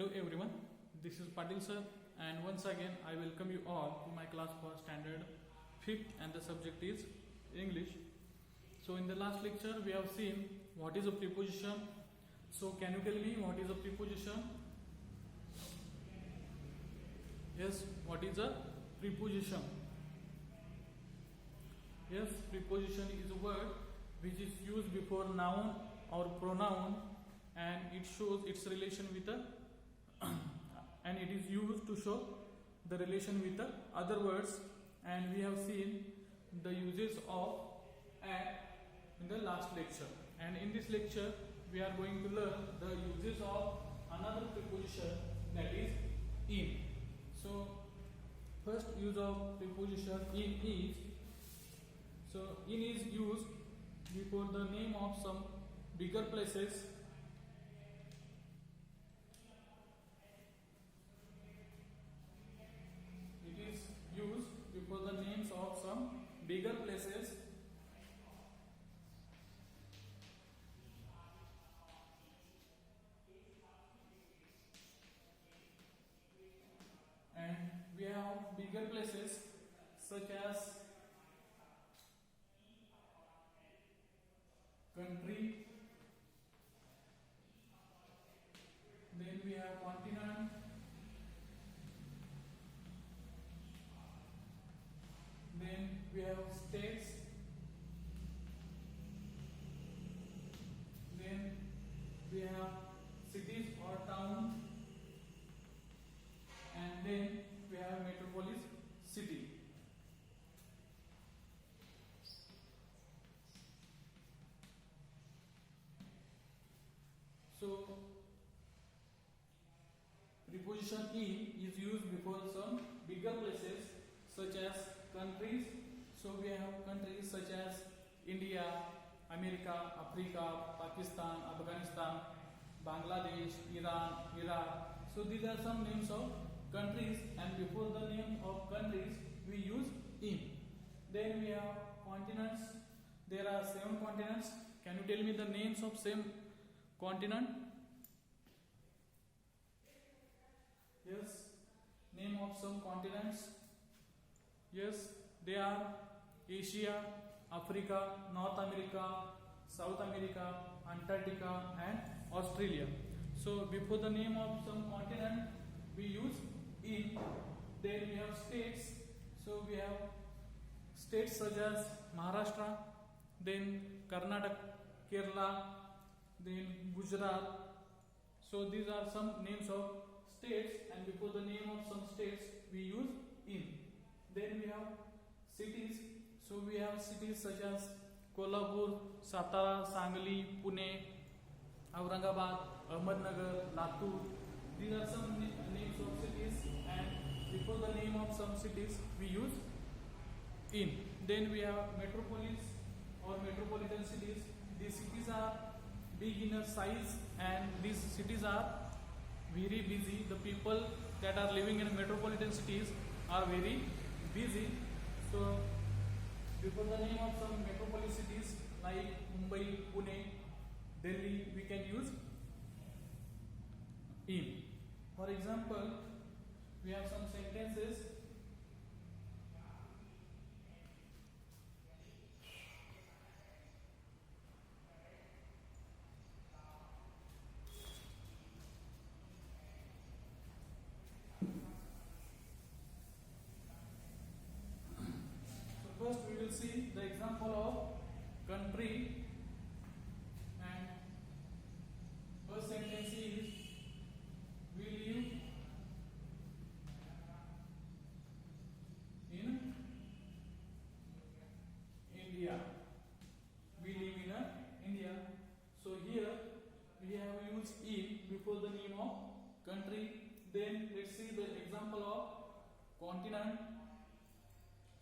Hello everyone, this is Patil sir, and once again I welcome you all to my class for standard 5th, and the subject is English. So in the last lecture we have seen what is a preposition. So can you tell me what is a preposition? Yes, what is a preposition? Yes, preposition is a word which is used before noun or pronoun, and it shows its relation with a and it is used to show the relation with the other words, and we have seen the uses of and in the last lecture, and in this lecture we are going to learn the uses of another preposition, that is in. So first use of preposition in is, so in is used before the name of some bigger places. It is used before the names of some bigger places. And we have bigger places such as country, then we have continent, then we have states, then we have cities or town, and then we have metropolis city. So preposition in is used before some bigger places such as countries. So we have countries such as India, America, Africa, Pakistan, Afghanistan, Bangladesh, Iran, Iraq. So these are some names of countries, and before the name of countries we use in. Then we have continents. There are 7 continents. Can you tell me the names of same continent? Yes, name of some continents. Yes, they are Asia, Africa, North America, South America, Antarctica, and Australia. So before the name of some continent we use in. Then we have states. So we have states such as Maharashtra, then Karnataka, Kerala, then Gujarat. So these are some names of states, and before the name of some states we use in. Then we have cities. So we have cities such as Kolhapur, Satara, Sangli, Pune, Aurangabad, Ahmednagar, Latur. These are some names of cities, and before the name of some cities we use in. Then we have metropolis or metropolitan cities. These cities are big in a size, and these cities are very busy. The people that are living in metropolitan cities are very busy. So before the name of some metropolis cities like Mumbai, Pune, Delhi, we can use in. For example, we have some sentences. First we will see the example of country, and first sentence is, we live in India. We live in India. So here we have used in before the name of country. Then let's see the example of continent.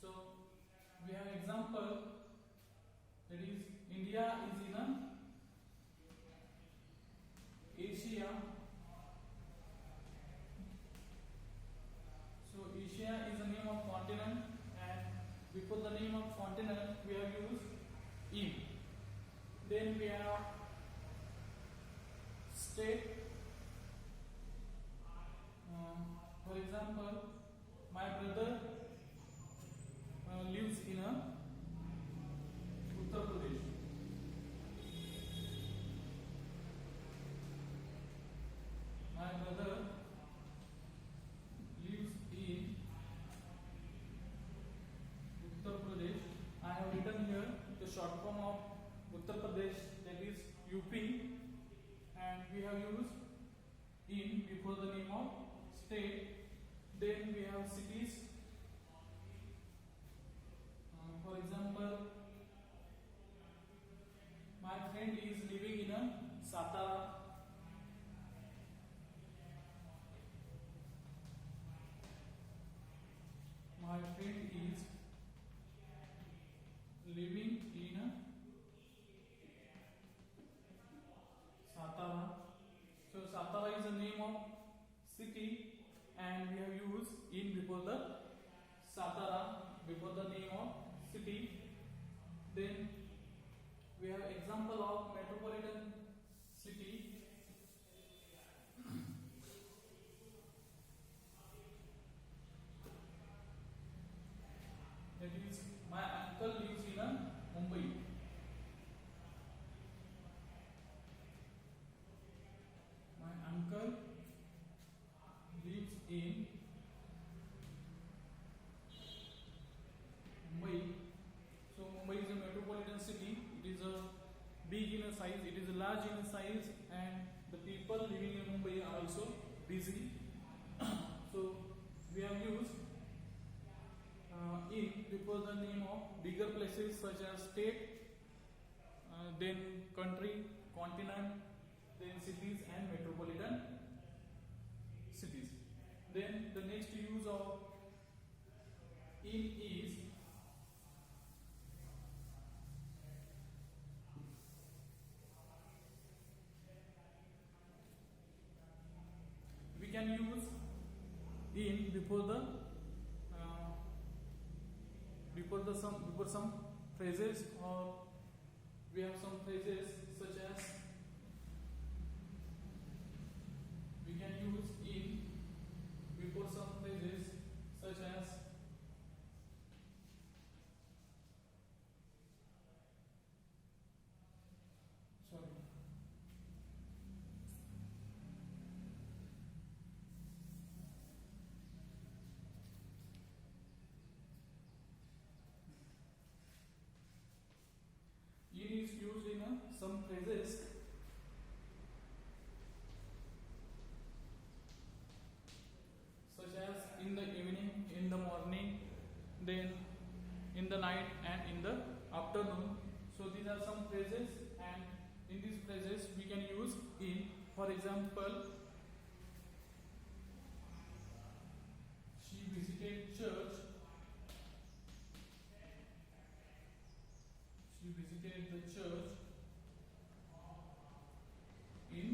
So we have example, that is India is in Asia. So Asia is the name of continent, and before the name of continent we have used in. Then we have state. my brother lives in a Uttar Pradesh. My brother lives in Uttar Pradesh. I have written here the short form of Uttar Pradesh, that is UP, and we have used in before the name of state. Then we have cities. For example, my friend is living in a Satara. My friend is living in a Satara. So Satara is the name of city, and we have used in before the Satara, before the name of city. Then we have example of metropolitan city. That is, my uncle lives in a Mumbai. My uncle lives in Mumbai. So Mumbai is a metropolitan city. It is a big in a size. It is large in a size, and the people living in Mumbai are also busy. So we have used in before the name of bigger places such as state, then country, continent, then cities and metropolitan cities. Then the next use of in is we can use in before some phrases, or we have some phrases such as we can use in before some phrases such as in is used in some phrases such as in the evening, in the morning, then in the night and in the afternoon. So these are some phrases, and in these phrases we can use in. For example, she visited church. She visited the church in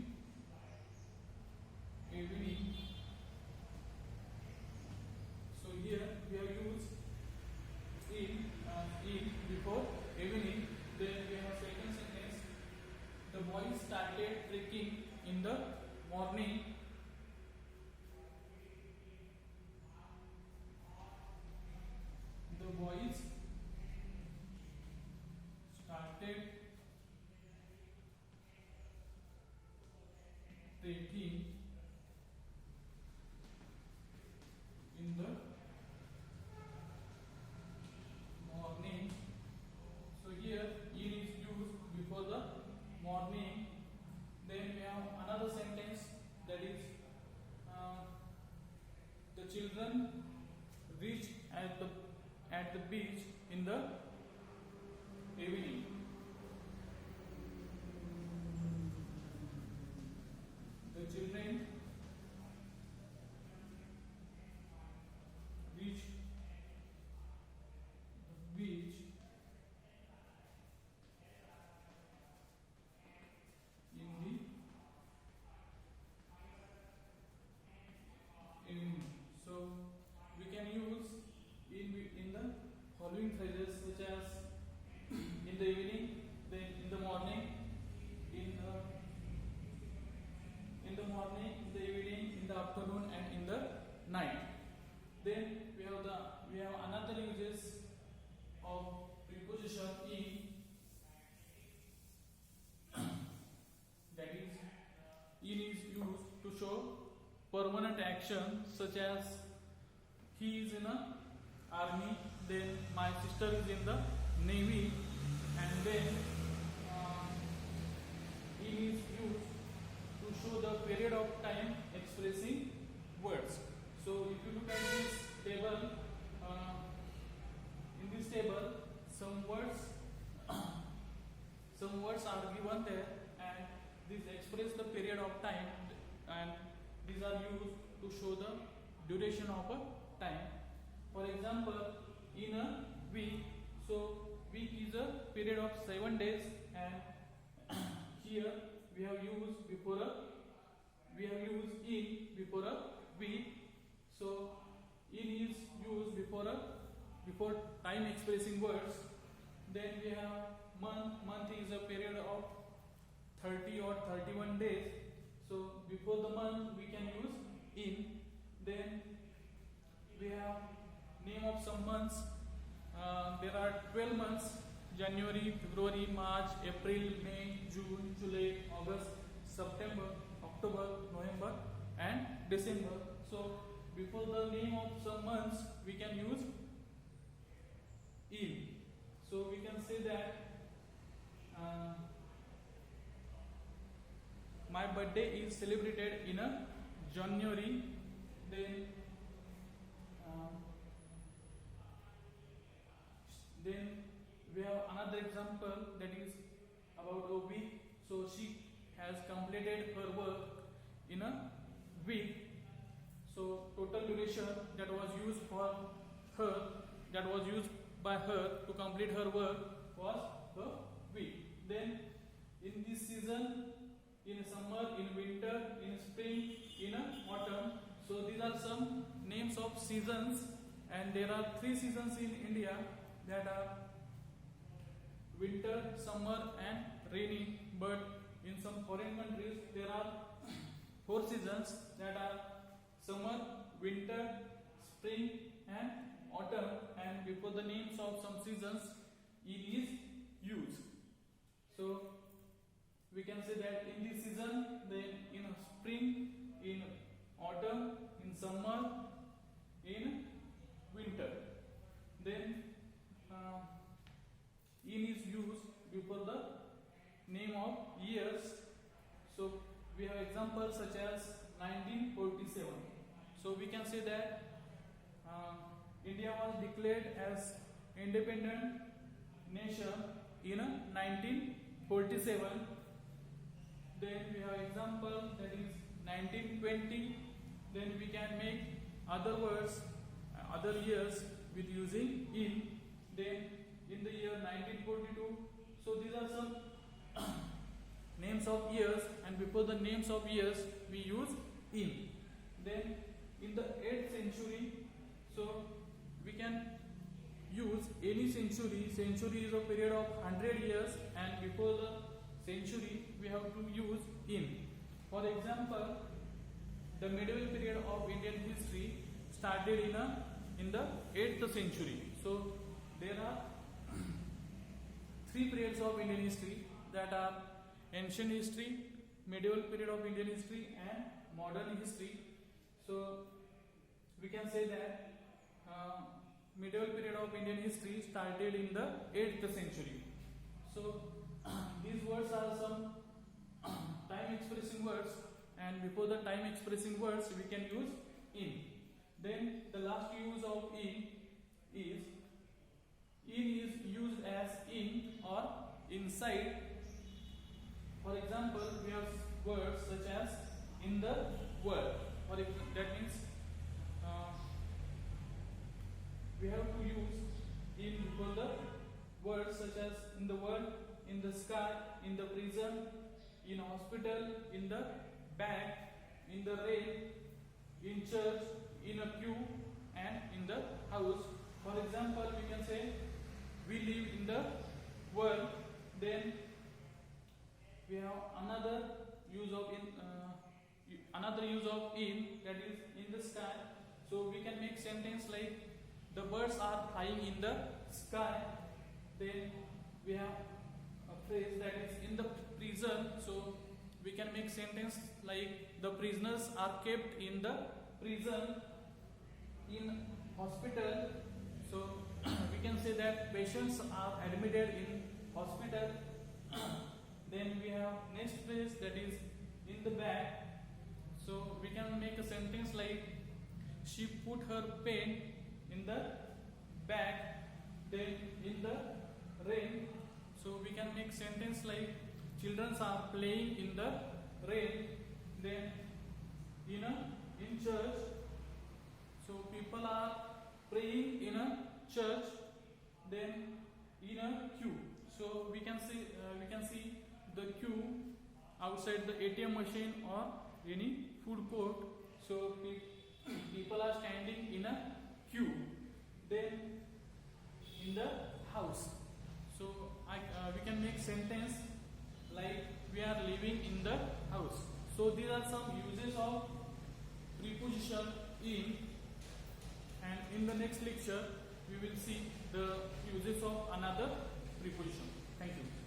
evening. So here we have used in before evening. Then we have second sentence. The boys started trekking in the morning. The boys started trekking in the morning. So here in is used before the morning. Then we have another sentence, that is the children reached at the beach in the evening. The children reached the beach in the evening. So we can use in the following phrases such as in the evening have another uses of preposition in, that is in is used to show permanent action, such as he is in a army, then my sister is in the navy, and then in is used to show the period of time expressing words. So if you look at this table, in this table some words are given there, and these express the period of time, and these are used to show the duration of a time. For example, in a week, so week is a period of 7 days, and here we have used in before a week. So in is used before time expressing words. Then we have month is a period of 30 or 31 days. So before the month we can use in. Then we have name of some months. There are 12 months: January, February, March, April, May, June, July, August, September, October, November, and December. So before the name of some months we can use in. So we can say that my birthday is celebrated in a January. Then we have another example, that is about a week. So she has completed her work in a week. So total duration that was used by her to complete her work was a week. Then in this season, in summer, in winter, in spring, in autumn. So these are some names of seasons, and there are 3 seasons in India, that are winter, summer, and rainy. But in some foreign countries there are 4 seasons, that are summer, winter, spring, and autumn. And before the names of some seasons it is used. So we can say that in this season, then in spring, in autumn, in summer, in winter. Then in is used before the name of years. So we have examples such as 1947. So we can say that India was declared as independent nation in 1947. Then we have example, that is 1920. Then we can make other words, other years with using in. Then in the year 1942. So these are some names of years, and before the names of years we use in. Then in the 8th century, so we can use any century. Century is a period of 100 years, and before the century we have to use in. For example, the medieval period of Indian history started in the 8th century. So there are 3 periods of Indian history, that are ancient history, medieval period of Indian history, and modern history. So we can say that medieval period of Indian history started in the 8th century. So these words are some time expressing words, and before the time expressing words we can use in. Then the last use of in is used as in or inside. For example, we have words such as in the world. That means we have to use in before the words such as in the world, in the sky, in the prison, in hospital, in the bag, in the rain, in church, in a queue, and in the house. For example, we can say we live in the world. Then we have another use of in, that is in the sky. So we can make sentence like the birds are flying in the sky. Then we have a phrase that is in the prison. So we can make sentence like the prisoners are kept in the prison. In hospital, so we can say that patients are admitted in hospital. Then we have next phrase that is in the bag. So we can make a sentence like she put her pen in the bag. Then in the rain, so we can make sentence like children are playing in the rain. Then in church, so people are praying in a church. Then in a queue, so we can see the queue outside the ATM machine or any food court. So people are standing in a queue. Then in the house, so we can make sentence like we are living in the house. So these are some uses of preposition in, and in the next lecture we will see the uses of another preposition. Thank you.